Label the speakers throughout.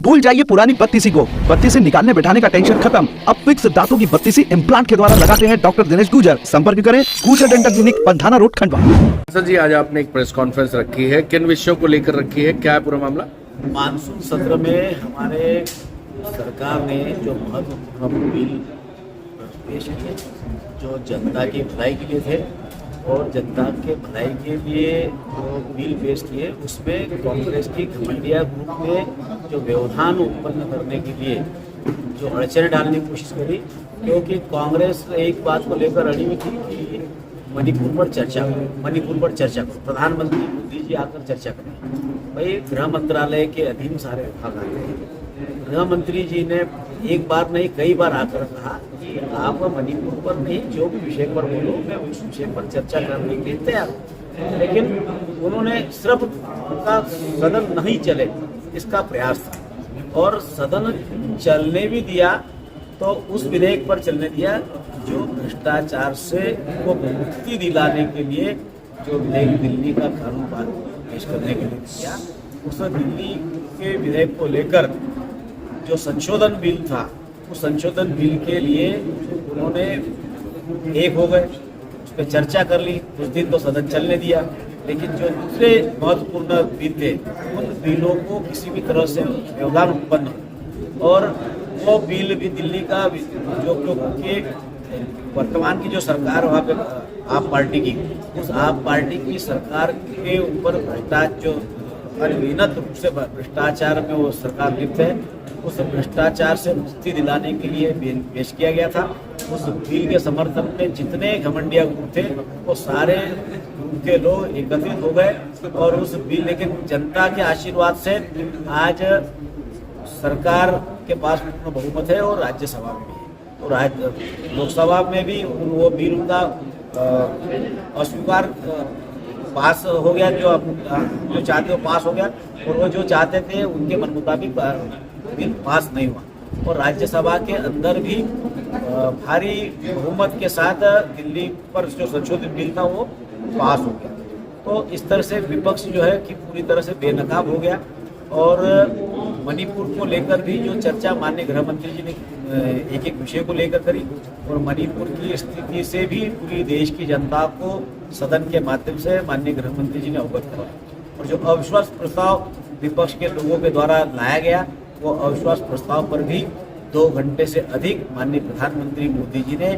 Speaker 1: भूल जाइए पुरानी बत्तीसी को, बत्तीसी निकालने बैठाने का टेंशन खत्म। अब फिक्स दांतों की बत्तीसी इम्प्लांट के द्वारा लगाते हैं डॉक्टर दिनेश गुजर। संपर्क करें Gujar dental clinic, Pandhana road, Khandwa.
Speaker 2: Sir ji, आज आपने एक प्रेस कॉन्फ्रेंस रखी है, किन विषयों को लेकर रखी है, क्या है पूरा मामला?
Speaker 3: मानसून सत्र में हमारे सरकार ने जो महत्वपूर्ण बिल पेश किए, जो जनता की भलाई के लिए थे और जनता के भलाई के लिए जो बिल पेश किए, उसमें कांग्रेस की घमंडिया ग्रुप ने जो व्यवधान उत्पन्न करने के लिए जो अड़चन डालने की कोशिश करी, क्योंकि कांग्रेस एक बात को लेकर अड़ी हुई थी कि मणिपुर पर चर्चा करो, प्रधानमंत्री मोदी जी आकर चर्चा करें। भाई, गृह मंत्रालय के अधीन सारे विभाग आते हैं। गृह मंत्री जी ने एक बार नहीं कई बार आकर कहा कि आप मणिपुर पर नहीं, जो भी विषय पर बोलो, मैं उस विषय पर चर्चा करने के लिए तैयार हूँ। लेकिन उन्होंने सिर्फ उनका सदन नहीं चले इसका प्रयास था, और सदन चलने भी दिया तो उस विधेयक पर चलने दिया जो भ्रष्टाचार से वो मुक्ति दिलाने के लिए जो विधेयक दिल्ली का कानून पेश करने के लिए किया। उस दिल्ली के विधेयक को लेकर जो संशोधन बिल था, उस संशोधन बिल के लिए उन्होंने एक हो गए, उस पर चर्चा कर ली, उस दिन तो सदन चलने दिया। लेकिन जो दूसरे महत्वपूर्ण बिल थे, उन बिलों को किसी भी तरह से व्यवधान उत्पन्न हो, और वो बिल भी दिल्ली का जो क्योंकि वर्तमान की जो सरकार वहाँ पे आप पार्टी की, उस आप पार्टी की सरकार के ऊपर भ्रष्टाचार जो अनगिनत रूप से भ्रष्टाचार में वो सरकार लिप्त है, उस भ्रष्टाचार से मुक्ति दिलाने के लिए बिल पेश किया गया था। उस बिल के समर्थन में जितने घमंडिया ग्रुप थे वो सारे उनके लोग एकत्रित हो गए, और उस बिल, लेकिन जनता के आशीर्वाद से आज सरकार के पास पूर्ण बहुमत है और राज्यसभा में भी है, और लोकसभा में भी वो बिल उनका अस्वीकार पास हो गया। जो चाहते हो पास हो गया, और वो जो चाहते थे उनके मन मुताबिक बिल पास नहीं हुआ, और राज्यसभा के अंदर भी भारी बहुमत के साथ दिल्ली पर जो संशोधित बिल था वो पास हो गया। तो इस तरह से विपक्ष जो है कि पूरी तरह से बेनकाब हो गया, और मणिपुर को लेकर भी जो चर्चा माननीय गृह मंत्री जी ने एक एक विषय को लेकर करी, और मणिपुर की स्थिति से भी पूरी देश की जनता को सदन के माध्यम से माननीय गृह मंत्री जी ने अवगत करवाया। और जो अविश्वास प्रस्ताव विपक्ष के लोगों के द्वारा लाया गया, वो अविश्वास प्रस्ताव पर भी 2 घंटे से अधिक माननीय प्रधानमंत्री मोदी जी ने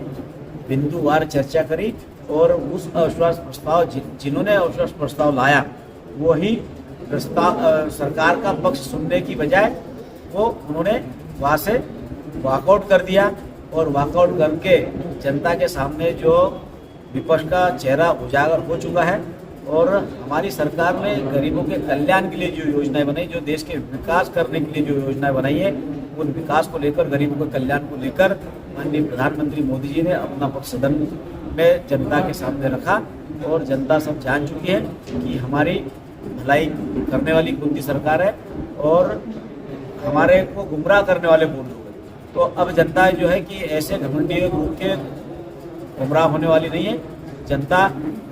Speaker 3: बिंदुवार चर्चा करी, और उस अविश्वास प्रस्ताव जिन्होंने अविश्वास प्रस्ताव लाया वही सरकार का पक्ष सुनने की बजाय वो उन्होंने वहाँ से वॉकआउट कर दिया, और वॉकआउट करके जनता के सामने जो विपक्ष का चेहरा उजागर हो चुका है। और हमारी सरकार ने गरीबों के कल्याण के लिए जो योजनाएं बनाई, जो देश के विकास करने के लिए जो योजनाएं बनाई है, उन विकास को लेकर, गरीबों के कल्याण को लेकर माननीय प्रधानमंत्री मोदी जी ने अपना पक्ष सदन में जनता के सामने रखा, और जनता सब जान चुकी है कि हमारी भलाई करने वाली कौन सी सरकार है और हमारे को गुमराह करने वाले कौन लोग हैं। तो अब जनता जो है कि ऐसे घमंडी ग्रुप के गुमराह होने वाली नहीं है। जनता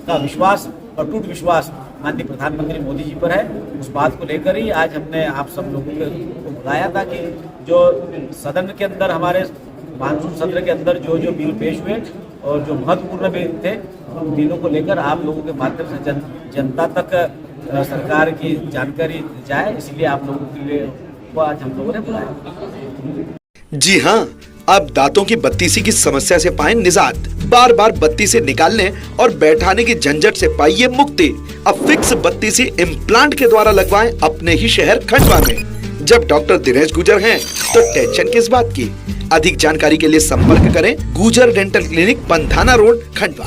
Speaker 3: का विश्वास, अटूट विश्वास माननीय प्रधानमंत्री मोदी जी पर है। उस बात को लेकर ही आज हमने आप सब लोगों को बुलाया था कि जो सदन के अंदर, हमारे मानसून सत्र के अंदर जो जो बिल पेश हुए और जो महत्वपूर्ण बिल थे, उन बिलों को लेकर आप लोगों के माध्यम से जनता तक सरकार की जानकारी जाए, इसलिए आप लोगों के लिए आज हम लोगों ने बुलाया।
Speaker 1: जी हाँ, अब दांतों की बत्तीसी की समस्या से पाएं निजात। बार बार बत्तीसी निकालने और बैठाने की झंझट से पाइए मुक्ति। अब फिक्स बत्तीसी इम्प्लांट के द्वारा लगवाएं अपने ही शहर खंडवा में। जब डॉक्टर दिनेश गुजर हैं तो टेंशन किस बात की। अधिक जानकारी के लिए संपर्क करें Gujar dental clinic, Pandhana road, Khandwa.